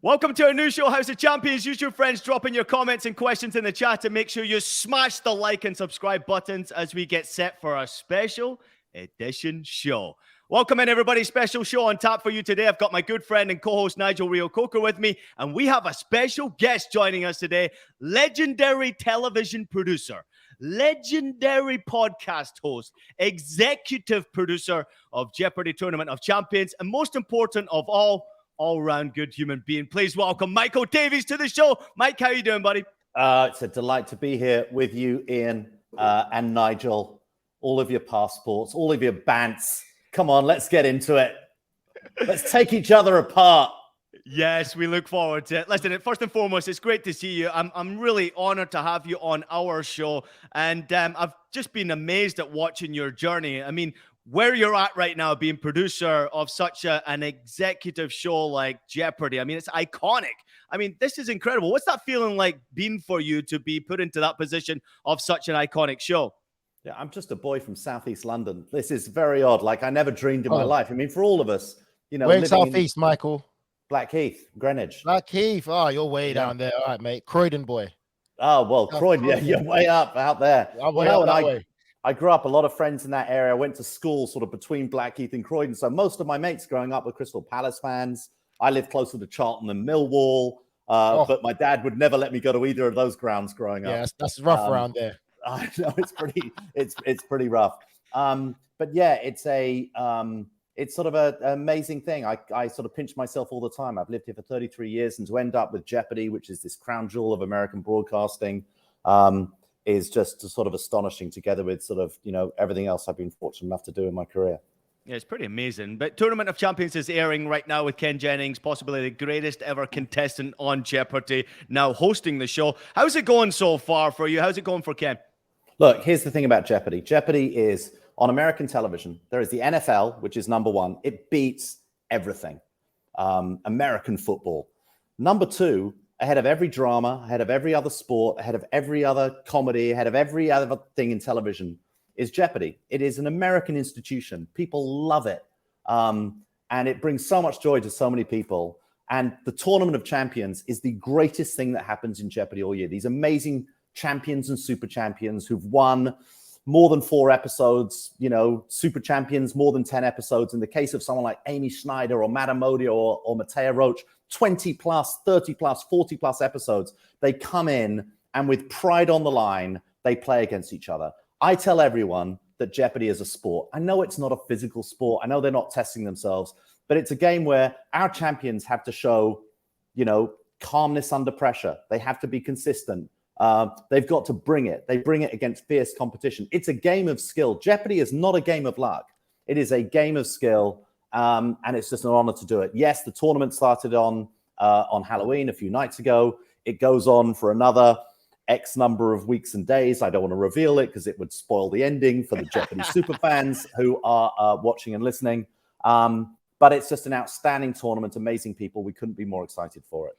Welcome to our new show, House of Champions. Use your friends, drop in your comments and questions in the chat, and make sure you smash the like and subscribe buttons as we get set for our special edition show. Welcome in, everybody. Special show on tap for you today. I've got my good friend and co-host Nigel Reo-Coker with me, and we have a special guest joining us today, legendary television producer, legendary podcast host, executive producer of Jeopardy Tournament of Champions, and most important of all-round good human being. Please welcome Michael Davies to the show. Mike, how you doing, buddy? It's a delight to be here with you, Ian, and Nigel. All of your passports, all of your bants. Come on, let's get into it. Let's take each other apart. Yes, we look forward to it. Listen, first and foremost, it's great to see you. I'm really honored to have you on our show. And I've just been amazed at watching your journey. I mean, where you're at right now, being producer of such an executive show like Jeopardy. I mean, it's iconic. I mean, this is incredible. What's that feeling like been for you to be put into that position of such an iconic show? Yeah, I'm just a boy from Southeast London. This is very odd. Like, I never dreamed in my life. I mean, for all of us, you know. We're in Southeast, Michael. Blackheath, Greenwich. Blackheath. Oh, you're way down there. All right, mate. Croydon boy. Oh, well, Croydon. Yeah, you're way up out there. I'm way up that way. I grew up, a lot of friends in that area. I went to school sort of between Blackheath and Croydon. So most of my mates growing up were Crystal Palace fans. I lived closer to Charlton than Millwall. But my dad would never let me go to either of those grounds growing up. Yeah, that's rough around there. I know it's pretty rough. But yeah, it's sort of an amazing thing. I sort of pinch myself all the time. I've lived here for 33 years, and to end up with Jeopardy, which is this crown jewel of American broadcasting, is just sort of astonishing, together with sort of, you know, everything else I've been fortunate enough to do in my career. Yeah, it's pretty amazing. But Tournament of Champions is airing right now with Ken Jennings, possibly the greatest ever contestant on Jeopardy, now hosting the show. How's it going so far for you? How's it going for Ken? Look, here's the thing about Jeopardy. Jeopardy is on American television. There is the NFL, which is number one. It beats everything. American football. Number two, ahead of every drama, ahead of every other sport, ahead of every other comedy, ahead of every other thing in television, is Jeopardy. It is an American institution. People love it. And it brings so much joy to so many people. And the Tournament of Champions is the greatest thing that happens in Jeopardy all year. These amazing champions and super champions who've won more than 4 episodes, you know, super champions, more than 10 episodes. In the case of someone like Amy Schneider or Madame Modi or Matea Roach, 20 plus, 30 plus, 40 plus episodes. They come in and with pride on the line, they play against each other. I tell everyone that Jeopardy is a sport. I know it's not a physical sport. I know they're not testing themselves, but it's a game where our champions have to show, you know, calmness under pressure. They have to be consistent. They've got to bring it. They bring it against fierce competition. It's a game of skill. Jeopardy is not a game of luck. It is a game of skill, and it's just an honor to do it. Yes, the tournament started on Halloween a few nights ago. It goes on for another X number of weeks and days. I don't want to reveal it because it would spoil the ending for the Jeopardy super fans who are watching and listening. But it's just an outstanding tournament, amazing people. We couldn't be more excited for it.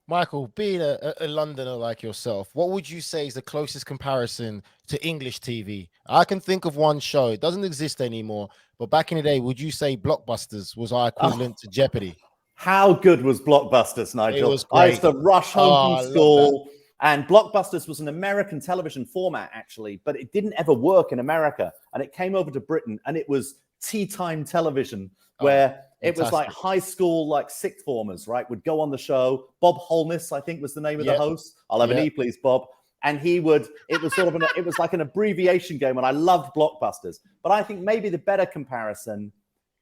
Michael, being a Londoner like yourself, what would you say is the closest comparison to English TV? I can think of one show. It doesn't exist anymore. But back in the day, would you say Blockbusters was our equivalent to Jeopardy? How good was Blockbusters, Nigel? It was great. I used to rush home from school. And Blockbusters was an American television format, actually, but it didn't ever work in America. And it came over to Britain, and it was tea time television, where it was like high school, like sixth formers, right, would go on the show. Bob Holness, I think, was the name of the host. I'll have an E, please, Bob. And he would, it was sort of, it was like an abbreviation game, and I loved Blockbusters. But I think maybe the better comparison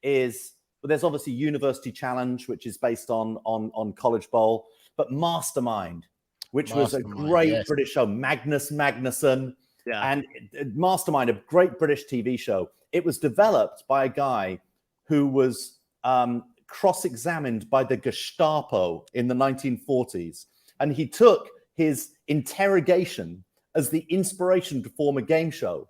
is, well, there's obviously University Challenge, which is based on College Bowl, but Mastermind, which was a great British show. Magnus Magnuson. Yeah. And Mastermind, a great British TV show. It was developed by a guy who was cross-examined by the Gestapo in the 1940s. And he took his interrogation as the inspiration to form a game show.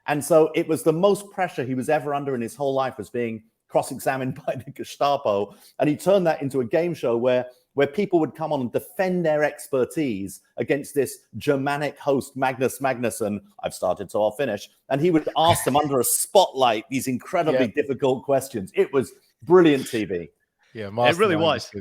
And so it was the most pressure he was ever under in his whole life, was being cross-examined by the Gestapo. And he turned that into a game show where people would come on and defend their expertise against this Germanic host, Magnus Magnuson. I've started, so I'll finish. And he would ask them under a spotlight these incredibly difficult questions. It was brilliant TV. Yeah, it really was.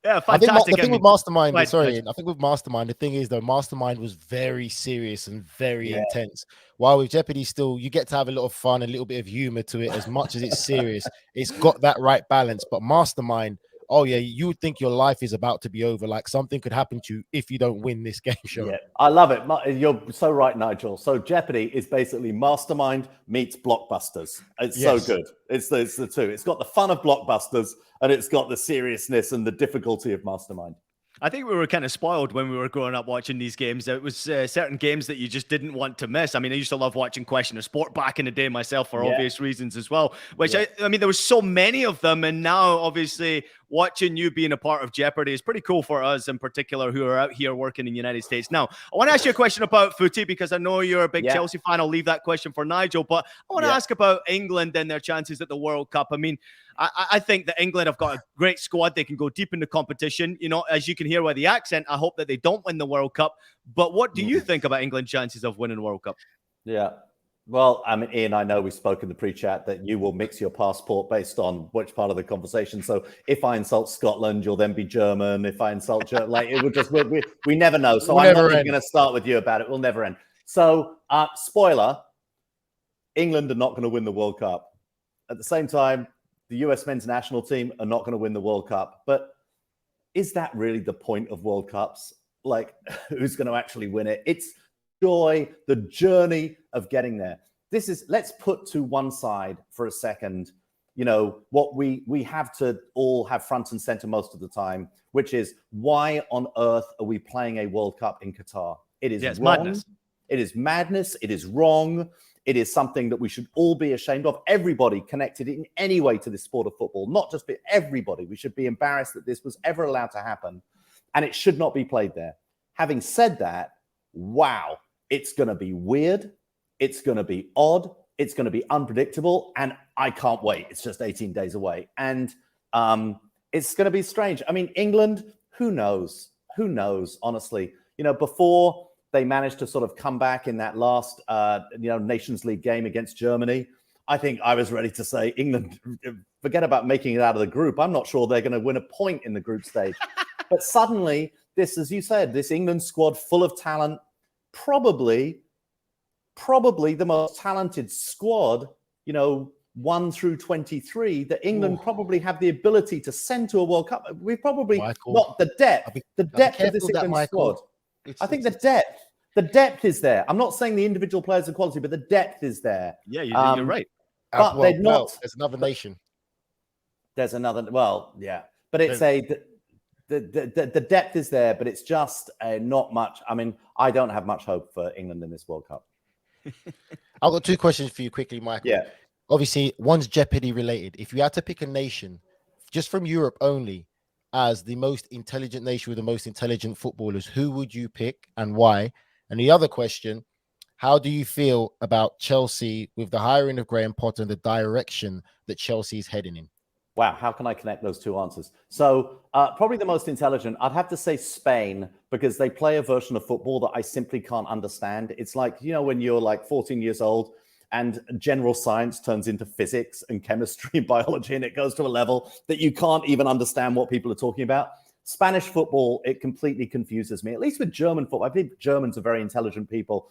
Yeah, I think fantastic. the thing with Mastermind, Right, sorry, Nigel. I think with Mastermind, the thing is though, Mastermind was very serious and very Yeah. intense. While with Jeopardy, still you get to have a lot of fun, a little bit of humor to it. As much as it's serious, it's got that right balance. But Mastermind, oh yeah, you would think your life is about to be over, like something could happen to you if you don't win this game show. Yeah, I love it. You're so right, Nigel. So Jeopardy is basically Mastermind meets Blockbusters. It's so good. It's the two. It's got the fun of Blockbusters and it's got the seriousness and the difficulty of Mastermind. I think we were kind of spoiled when we were growing up watching these games. It was certain games that you just didn't want to miss. I mean, I used to love watching Question of Sport back in the day myself for obvious reasons as well, which I mean, there was so many of them. And now, obviously, watching you being a part of Jeopardy is pretty cool for us in particular who are out here working in the United States. Now, I want to ask you a question about footy because I know you're a big Chelsea fan. I'll leave that question for Nigel, but I want to ask about England and their chances at the World Cup. I mean, I think that England have got a great squad. They can go deep in the competition. You know, as you can hear by the accent, I hope that they don't win the World Cup. But what do you think about England's chances of winning the World Cup? Yeah. Well, I mean, Ian, I know we spoke in the pre-chat that you will mix your passport based on which part of the conversation. So if I insult Scotland, you'll then be German. If I insult German, like it would just, we never know. So I'm not even going to start with you about it. We'll never end. So spoiler, England are not going to win the World Cup. At the same time, the US men's national team are not going to win the World Cup. But is that really the point of World Cups? Like, who's going to actually win it? It's joy, the journey of getting there. This is, let's put to one side for a second, you know, what we have to all have front and center most of the time, which is why on earth are we playing a World Cup in Qatar? It is wrong. Madness. It is madness. It is wrong. It is something that we should all be ashamed of. Everybody connected in any way to the sport of football, not just everybody. We should be embarrassed that this was ever allowed to happen, and it should not be played there. Having said that, wow, it's going to be weird. It's going to be odd. It's going to be unpredictable, and I can't wait. It's just 18 days away, and it's going to be strange. I mean, England, who knows? Who knows, honestly? You know, before they managed to sort of come back in that last, Nations League game against Germany, I think I was ready to say, England, forget about making it out of the group. I'm not sure they're going to win a point in the group stage. But suddenly, this, as you said, this England squad full of talent, probably the most talented squad, 1 through 23, that England probably have the ability to send to a World Cup. We've probably not the depth of this England squad. I think the depth is there. I'm not saying the individual players are quality, but the depth is there. Yeah, you're right. But they're not. There's another nation. There's another. Well, yeah, but it's the depth is there, but it's just not much. I mean, I don't have much hope for England in this World Cup. I've got two questions for you quickly, Michael. Yeah. Obviously, one's Jeopardy related. If you had to pick a nation, just from Europe only, as the most intelligent nation with the most intelligent footballers, who would you pick and why? And the other question, how do you feel about Chelsea with the hiring of Graham Potter and the direction that Chelsea is heading in? Wow, how can I connect those two answers? So probably the most intelligent, I'd have to say Spain, because they play a version of football that I simply can't understand. It's like, when you're like 14 years old and general science turns into physics and chemistry and biology, and it goes to a level that you can't even understand what people are talking about. Spanish football, it completely confuses me, at least with German football. I think Germans are very intelligent people,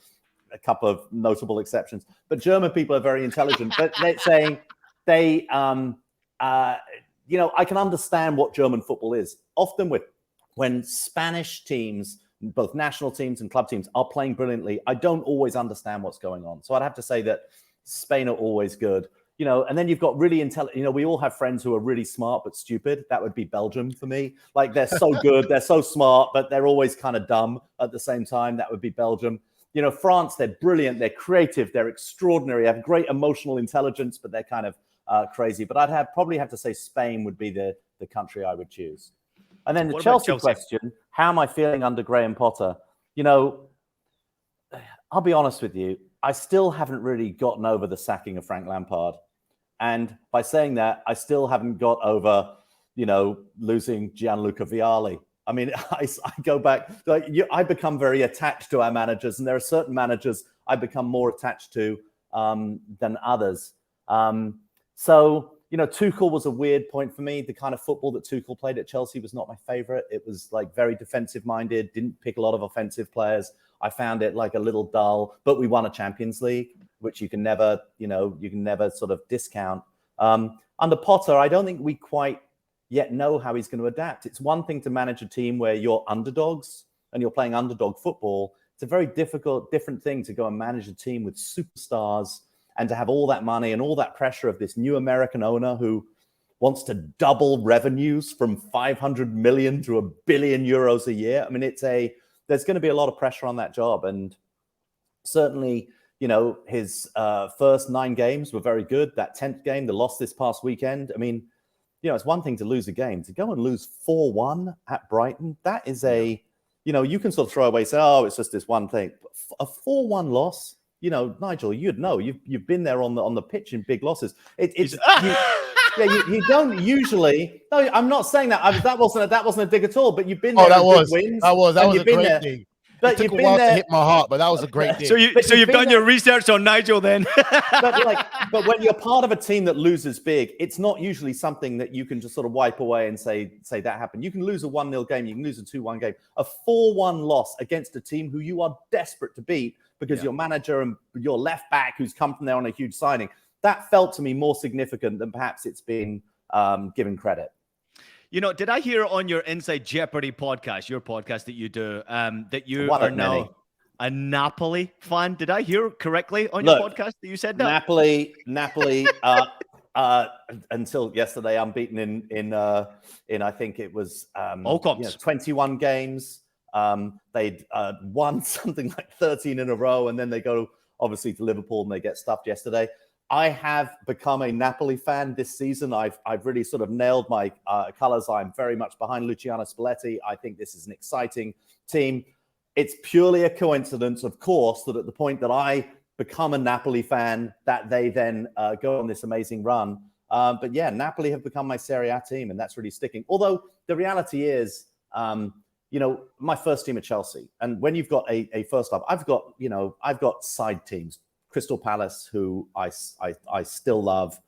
a couple of notable exceptions, but German people are very intelligent. But they're saying I can understand what German football is. Often when Spanish teams, both national teams and club teams, are playing brilliantly, I don't always understand what's going on. So I'd have to say that Spain are always good. And then you've got really intelligent, we all have friends who are really smart but stupid. That would be Belgium for me. Like, they're so good, they're so smart, but they're always kind of dumb at the same time. That would be Belgium. France, they're brilliant, they're creative, they're extraordinary, have great emotional intelligence, but they're kind of crazy. But I'd probably have to say Spain would be the country I would choose. And then the Chelsea question, how am I feeling under Graham Potter? I'll be honest with you, I still haven't really gotten over the sacking of Frank Lampard. And by saying that, I still haven't got over, losing Gianluca Vialli. I mean, I go back, I become very attached to our managers, and there are certain managers I become more attached to than others. So, Tuchel was a weird point for me. The kind of football that Tuchel played at Chelsea was not my favorite. It was like very defensive minded, didn't pick a lot of offensive players. I found it like a little dull, but we won a Champions League, which you can never sort of discount. Under Potter, I don't think we quite yet know how he's going to adapt. It's one thing to manage a team where you're underdogs and you're playing underdog football. It's a very different thing to go and manage a team with superstars and to have all that money and all that pressure of this new American owner who wants to double revenues from 500 million to €1 billion a year. I mean, there's going to be a lot of pressure on that job. And certainly, his first 9 games were very good. That 10th game, the loss this past weekend. I mean, it's one thing to lose a game. To go and lose 4-1 at Brighton, that is you can sort of throw away, say, oh, it's just this one thing. A 4-1 loss, Nigel, you'd know. You've been there on the pitch in big losses. You don't usually. No, I'm not saying that. That wasn't a dig at all. But you've been there. That was wins. That was a great thing. It took a while to hit my heart, but that was a great thing. So you've done your research on Nigel then. but when you're part of a team that loses big, it's not usually something that you can just sort of wipe away and say that happened. You can lose a 1-0 game, you can lose a 2-1 game. A 4-1 loss against a team who you are desperate to beat because your manager and your left back who's come from there on a huge signing, that felt to me more significant than perhaps it's been given credit. Did I hear on your Inside Jeopardy podcast, your podcast that you do, that you are now a Napoli fan? Did I hear correctly on your podcast that you said that? Napoli, until yesterday, unbeaten in I think it was 21 games. They'd won something like 13 in a row, and then they go obviously to Liverpool and they get stuffed yesterday. I have become a Napoli fan this season. I've really sort of nailed my colors. I'm very much behind Luciano Spalletti. I think this is an exciting team. It's purely a coincidence, of course, that at the point that I become a Napoli fan, that they then go on this amazing run. But yeah, Napoli have become my Serie A team, and that's really sticking. Although the reality is, my first team at Chelsea, and when you've got a first love, I've got side teams. Crystal Palace, who I still love,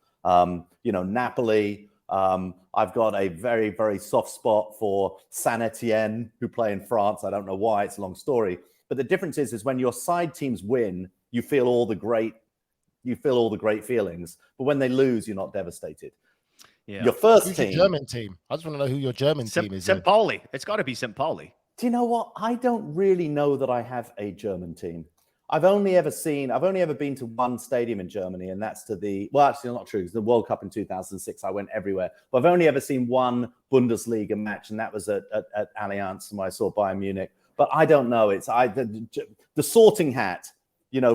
Napoli. I've got a very, very soft spot for Saint Etienne, who play in France. I don't know why. It's a long story. But the difference is when your side teams win, you feel all the great feelings. But when they lose, you're not devastated. Yeah. Your first Who's team. Your German team. I just want to know who your German team is. St. Pauli. It's got to be St. Pauli. Do you know what? I don't really know that I have a German team. I've only ever been to one stadium in Germany, and that's actually not true. It's the World Cup in 2006. I went everywhere. But I've only ever seen one Bundesliga match, and that was at Allianz when I saw Bayern Munich. But I don't know. It's the sorting hat,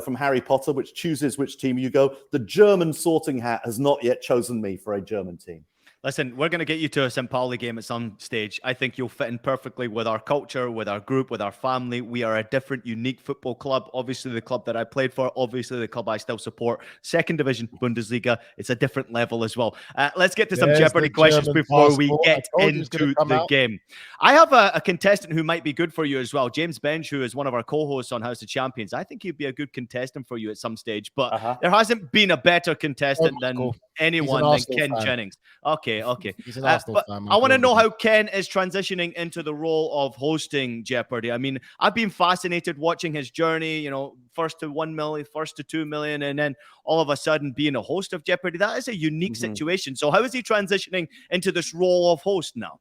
from Harry Potter, which chooses which team you go. The German sorting hat has not yet chosen me for a German team. Listen, we're going to get you to a St. Pauli game at some stage. I think you'll fit in perfectly with our culture, with our group, with our family. We are a different, unique football club. Obviously, the club that I played for, obviously the club I still support. Second division, Bundesliga. It's a different level as well. Let's get to some Jeopardy questions before we get into the game. I have a contestant who might be good for you as well. James Bench, who is one of our co-hosts on House of Champions. I think he'd be a good contestant for you at some stage, but there hasn't been a better contestant than anyone than Ken Jennings. Okay. He's an Arsenal fan. I want to know how Ken is transitioning into the role of hosting Jeopardy. I mean, I've been fascinated watching his journey, first to 1 million, first to 2 million, and then all of a sudden being a host of Jeopardy. That is a unique situation. So how is he transitioning into this role of host now?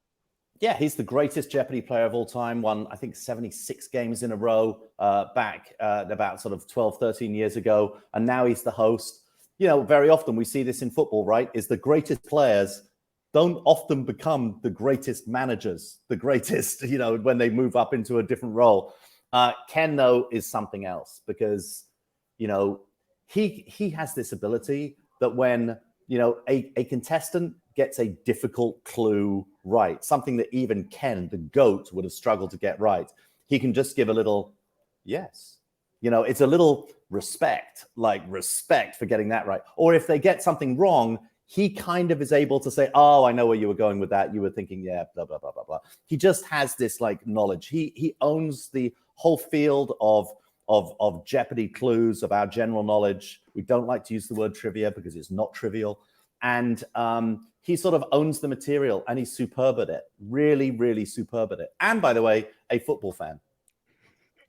Yeah, he's the greatest Jeopardy player of all time. Won, I think, 76 games in a row back about sort of 12, 13 years ago. And now he's the host. Very often we see this in football, right? Is the greatest players don't often become the greatest managers, the greatest, when they move up into a different role. Ken, though, is something else because, he has this ability that when, a contestant gets a difficult clue right, something that even Ken, the GOAT, would have struggled to get right, he can just give a little yes. It's a little respect for getting that right. Or if they get something wrong, he kind of is able to say, oh, I know where you were going with that. You were thinking, yeah, blah, blah, blah, blah, blah. He just has this knowledge. He owns the whole field of Jeopardy clues, of our general knowledge. We don't like to use the word trivia because it's not trivial. and he sort of owns the material, and he's superb at it. Really, really superb at it. And by the way, a football fan.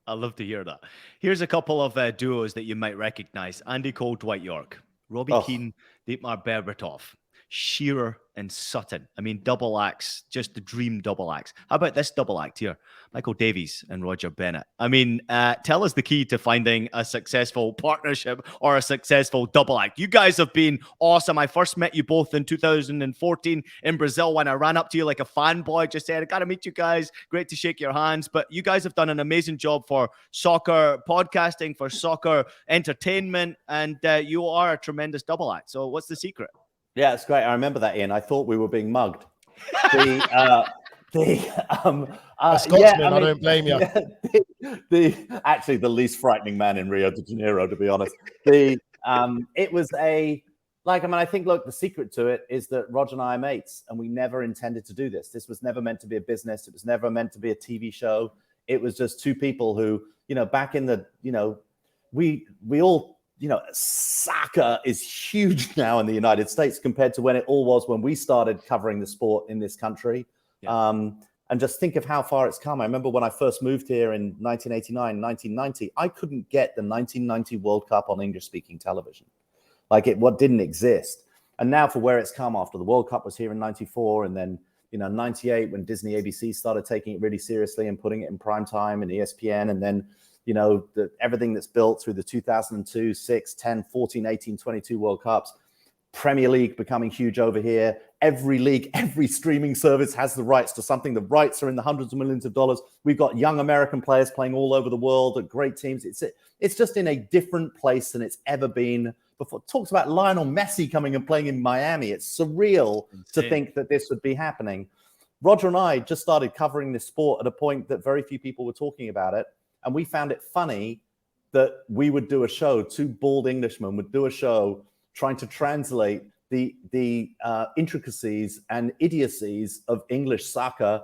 I love to hear that. Here's a couple of duos that you might recognize: Andy Cole, Dwight York, Robbie Keane, Dietmar Berbatov, Shearer, and Sutton. I mean, double acts, just the dream double acts. How about this double act here? Michael Davies and Roger Bennett. I mean, tell us the key to finding a successful partnership or a successful double act. You guys have been awesome. I first met you both in 2014 in Brazil when I ran up to you like a fanboy, just said, I got to meet you guys. Great to shake your hands. But you guys have done an amazing job for soccer podcasting, for soccer entertainment, and you are a tremendous double act. So what's the secret? Yeah, it's great. I remember that, Ian. I thought we were being mugged. A Scotsman, I don't blame you. Actually the least frightening man in Rio de Janeiro, to be honest. It was I think, look, the secret to it is that Roger and I are mates, and we never intended to do this. This was never meant to be a business. It was never meant to be a TV show. It was just two people who, back in the, we all, soccer is huge now in the United States compared to when it all was when we started covering the sport in this country. Yeah. And just think of how far it's come. I remember when I first moved here in 1989, 1990, I couldn't get the 1990 World Cup on English-speaking television. What didn't exist. And now for where it's come after the World Cup was here in 94, and then, 98 when Disney ABC started taking it really seriously and putting it in prime time and ESPN, and then everything that's built through the 2002, 6, 10, 14, 18, 22 World Cups, Premier League becoming huge over here. Every league, every streaming service has the rights to something. The rights are in the hundreds of millions of dollars. We've got young American players playing all over the world at great teams. It's just in a different place than it's ever been before. Talks about Lionel Messi coming and playing in Miami. It's surreal to think that this would be happening. Roger and I just started covering this sport at a point that very few people were talking about it. And we found it funny that we would do a show, two bald Englishmen would do a show trying to translate the intricacies and idiocies of English soccer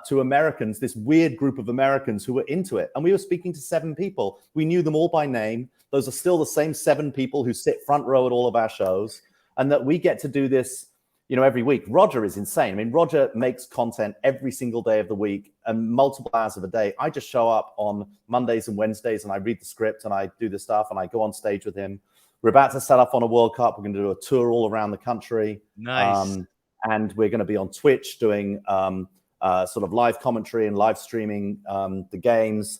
to Americans, this weird group of Americans who were into it. And we were speaking to 7 people. We knew them all by name. Those are still the same 7 people who sit front row at all of our shows. And that we get to do this, every week. Roger is insane. I mean, Roger makes content every single day of the week and multiple hours of the day. I just show up on Mondays and Wednesdays and I read the script and I do the stuff and I go on stage with him. We're about to set up on a World Cup. We're going to do a tour all around the country. Nice. And we're going to be on Twitch doing sort of live commentary and live streaming the games.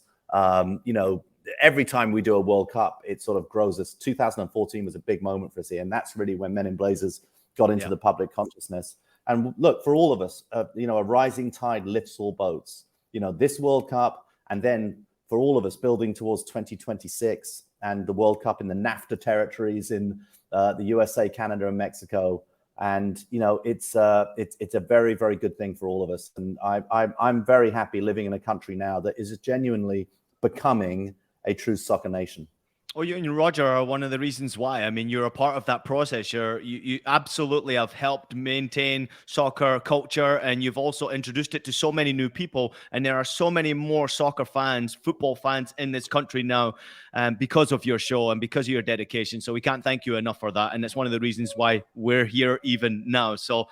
Every time we do a World Cup, it sort of grows us. 2014 was a big moment for us here. And that's really when Men in Blazers got into the public consciousness. And look, for all of us, a rising tide lifts all boats. This World Cup, and then for all of us building towards 2026 and the World Cup in the NAFTA territories in the USA, Canada, and Mexico. And it's a very, very good thing for all of us. And I'm very happy living in a country now that is genuinely becoming a true soccer nation. Well, you and Roger are one of the reasons why. I mean, you're a part of that process. You absolutely have helped maintain soccer culture, and you've also introduced it to so many new people. And there are so many more soccer fans, football fans in this country now because of your show and because of your dedication. So we can't thank you enough for that. And it's one of the reasons why we're here even now. So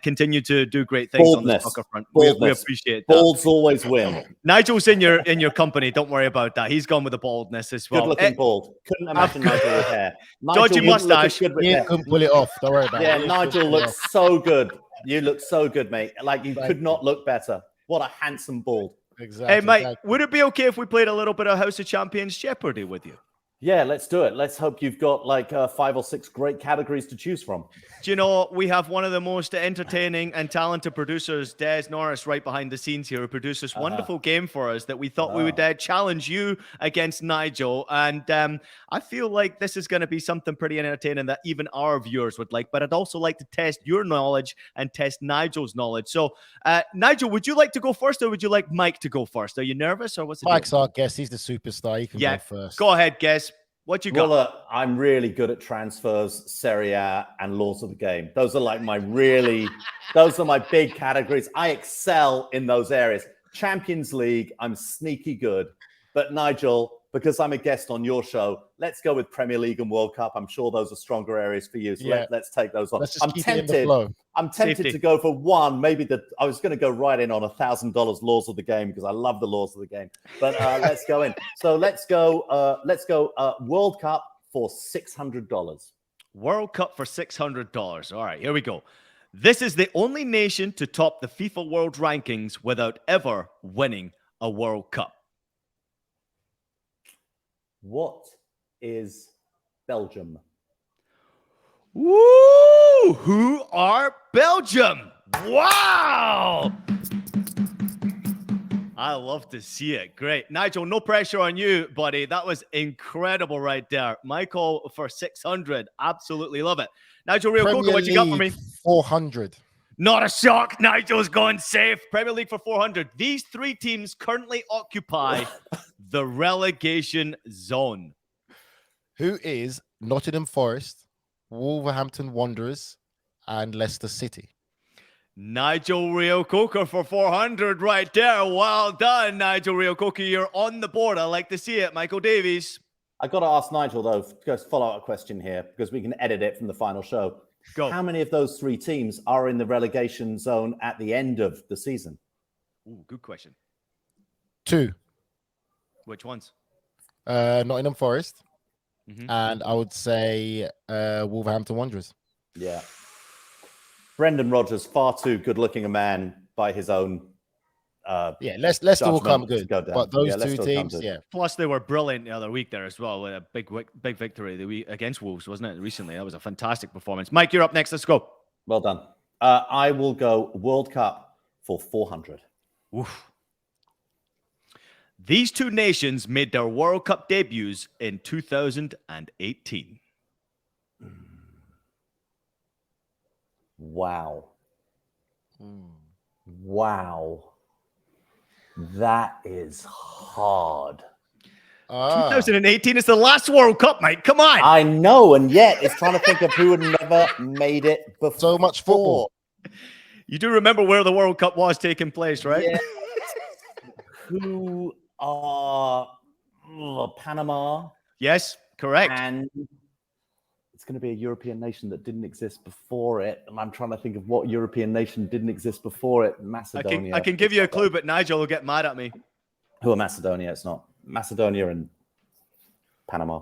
continue to do great things on the soccer front. We appreciate that. Balds always win. Nigel's in your company. Don't worry about that. He's gone with the baldness as well. Good-looking bald. Couldn't imagine Nigel with hair. Dodgy mustache. He couldn't pull it off. Don't worry about it. Yeah, Nigel looks so good. You look so good, mate. You could not look better. What a handsome bald. Exactly. Hey, Mike, would it be okay if we played a little bit of House of Champions Jeopardy with you? Yeah, let's do it. Let's hope you've got 5 or 6 great categories to choose from. Do you know, we have one of the most entertaining and talented producers, Des Norris, right behind the scenes here, who produced this wonderful game for us that we thought we would challenge you against Nigel. And I feel like this is going to be something pretty entertaining that even our viewers would like. But I'd also like to test your knowledge and test Nigel's knowledge. So, Nigel, would you like to go first or would you like Mike to go first? Are you nervous or what's it? Mike's our guest. He's the superstar. He can go first. Go ahead, guess. What you got? Well, I'm really good at transfers, Serie A, and laws of the game. Those are those are my big categories. I excel in those areas. Champions League, I'm sneaky good. But Nigel, because I'm a guest on your show, let's go with Premier League and World Cup. I'm sure those are stronger areas for you. So let's take those on. Let's just keep it in the flow. I'm tempted to go for one. Maybe I was going to go right in on $1,000 laws of the game because I love the laws of the game. But let's go in. So let's go World Cup for $600. World Cup for $600. All right, here we go. This is the only nation to top the FIFA World Rankings without ever winning a World Cup. What is Belgium? Woo! Who are Belgium? Wow! I love to see it. Great. Nigel, no pressure on you, buddy. That was incredible right there. Michael for 600. Absolutely love it. Nigel Reo-Coker, what you got for me? 400. Not a shock. Nigel's gone safe. Premier League for 400. These three teams currently occupy the relegation zone. Who is Nottingham Forest, Wolverhampton Wanderers, and Leicester City? Nigel Reo-Coker for 400 right there. Well done, Nigel Reo-Coker. You're on the board. I like to see it. Michael Davies. I got to ask Nigel, though, just follow-up question here, because we can edit it from the final show. Go. How many of those three teams are in the relegation zone at the end of the season? Ooh, good question. 2. Which ones? Nottingham Forest, and I would say Wolverhampton Wanderers. Yeah. Brendan Rodgers, far too good-looking a man by his own. Leicester will come good, but those two teams, Plus, they were brilliant the other week there as well with a big victory the week against Wolves, wasn't it? Recently, that was a fantastic performance. Mike, you're up next. Let's go. Well done. I will go World Cup for 400. Oof. These two nations made their World Cup debuts in 2018. Wow. Wow. That is hard. 2018 is the last World Cup, mate. Come on. I know, and yet it's trying to think of who had never made it before. So much football. You do remember where the World Cup was taking place, right? Yeah. Who are Panama? Yes, correct. And it's going to be a European nation that didn't exist before it. And I'm trying to think of what European nation didn't exist before it. Macedonia. I can give you a clue, but Nigel will get mad at me. Who are Macedonia? It's not Macedonia and Panama.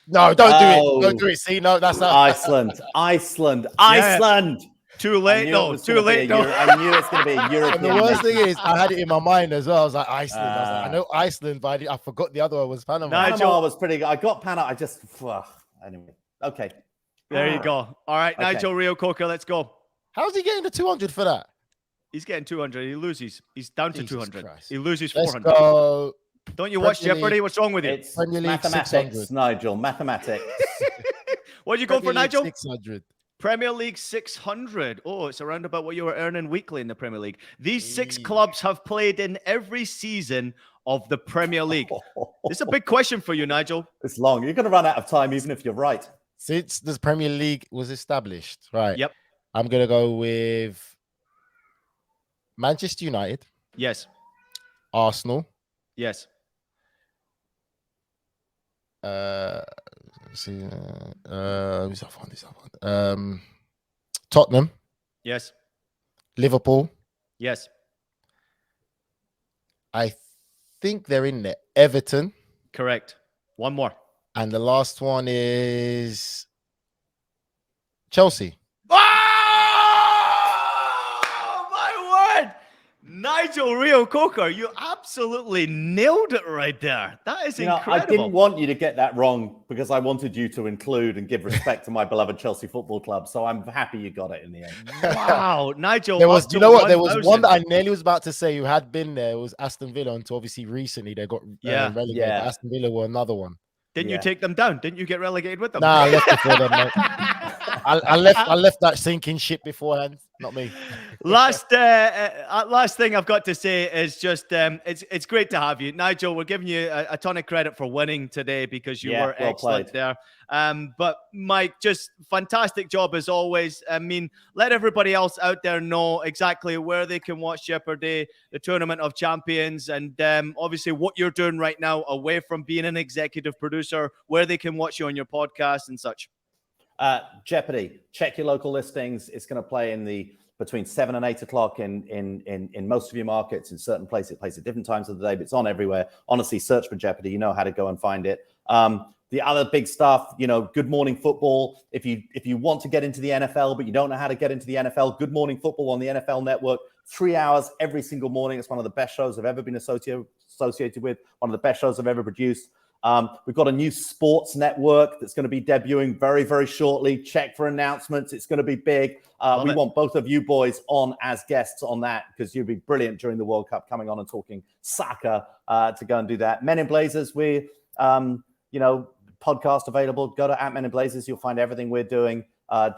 No, don't do it. Don't do it. See, no, that's not Iceland. Iceland. Too late, though. Too late, though. I knew it's going to be a European. And the worst thing is, I had it in my mind as well. I was like, Iceland. I was like, I know Iceland, but I forgot the other one was Panama. Panama was pretty good. I got Panama. I just, anyway. Okay. There you go. All right, Nigel Reo-Coker, let's go. How's he getting the 200 for that? He's getting 200. He loses. He's down to 200. Christ. He loses Let's 400. go. Don't you watch Jeopardy? What's wrong with you? It's Premier League mathematics, 600. Nigel. Mathematics. What are you going for, Nigel? 600. Premier League 600. Oh, it's around about what you were earning weekly in the Premier League. These 6 clubs have played in every season of the Premier League. It's a big question for you, Nigel. It's long. You're going to run out of time, even if you're right. Since this Premier League was established, right? Yep. I'm going to go with Manchester United. Yes. Arsenal. Yes. Who's that one? Tottenham. Yes. Liverpool. Yes. I think they're in there. Everton. Correct. One more. And the last one is Chelsea. Oh, my word. Nigel Reo-Coker, you absolutely nailed it right there. That is incredible. I didn't want you to get that wrong because I wanted you to include and give respect to my beloved Chelsea Football Club. So I'm happy you got it in the end. Wow, Nigel. There was, you know what? There was one that I nearly was about to say who had been there. It was Aston Villa. And obviously recently they got relegated. Yeah. Aston Villa were another one. Didn't you take them down? Didn't you get relegated with them? Nah, I left before them, mate. I left that sinking ship beforehand. Not me. Last thing I've got to say is just it's great to have you, Nigel. We're giving you a ton of credit for winning today because you were well excellent played there. But Mike, just fantastic job as always. I mean, let everybody else out there know exactly where they can watch Jeopardy, the Tournament of Champions, and obviously what you're doing right now away from being an executive producer, where they can watch you on your podcast and such. Jeopardy, check your local listings. It's going to play in between 7 and 8 o'clock in most of your markets. In certain places, it plays at different times of the day, but it's on everywhere. Honestly, search for Jeopardy. You know how to go and find it. The other big stuff, Good Morning Football. If you want to get into the NFL, but you don't know how to get into the NFL, Good Morning Football on the NFL Network, 3 hours every single morning. It's one of the best shows I've ever been associated with, one of the best shows I've ever produced. We've got a new sports network that's going to be debuting very, very shortly. Check for announcements. It's going to be big. We want both of you boys on as guests on that because you'd be brilliant during the World Cup coming on and talking soccer to go and do that. Men in Blazers, we, podcast available. Go to @Men in Blazers. You'll find everything we're doing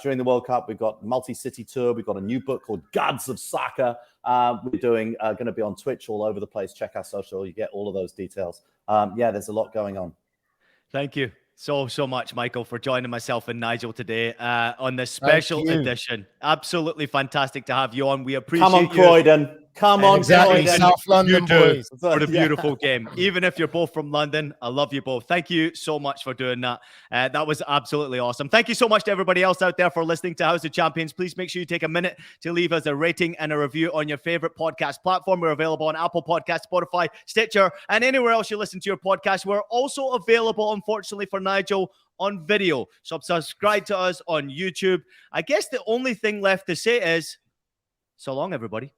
during the World Cup. We've got multi-city tour. We've got a new book called Gods of Soccer. We're doing going to be on Twitch all over the place. Check our social. You get all of those details. There's a lot going on. Thank you so much, Michael, for joining myself and Nigel today on this special edition. Absolutely fantastic to have you on. We appreciate Come on, Croydon. Come on, exactly. South London boys for the beautiful game. Even if you're both from London, I love you both. Thank you so much for doing that. That was absolutely awesome. Thank you so much to everybody else out there for listening to House of Champions. Please make sure you take a minute to leave us a rating and a review on your favorite podcast platform. We're available on Apple Podcasts, Spotify, Stitcher, and anywhere else you listen to your podcast. We're also available, unfortunately for Nigel, on video. So subscribe to us on YouTube. I guess the only thing left to say is so long, everybody.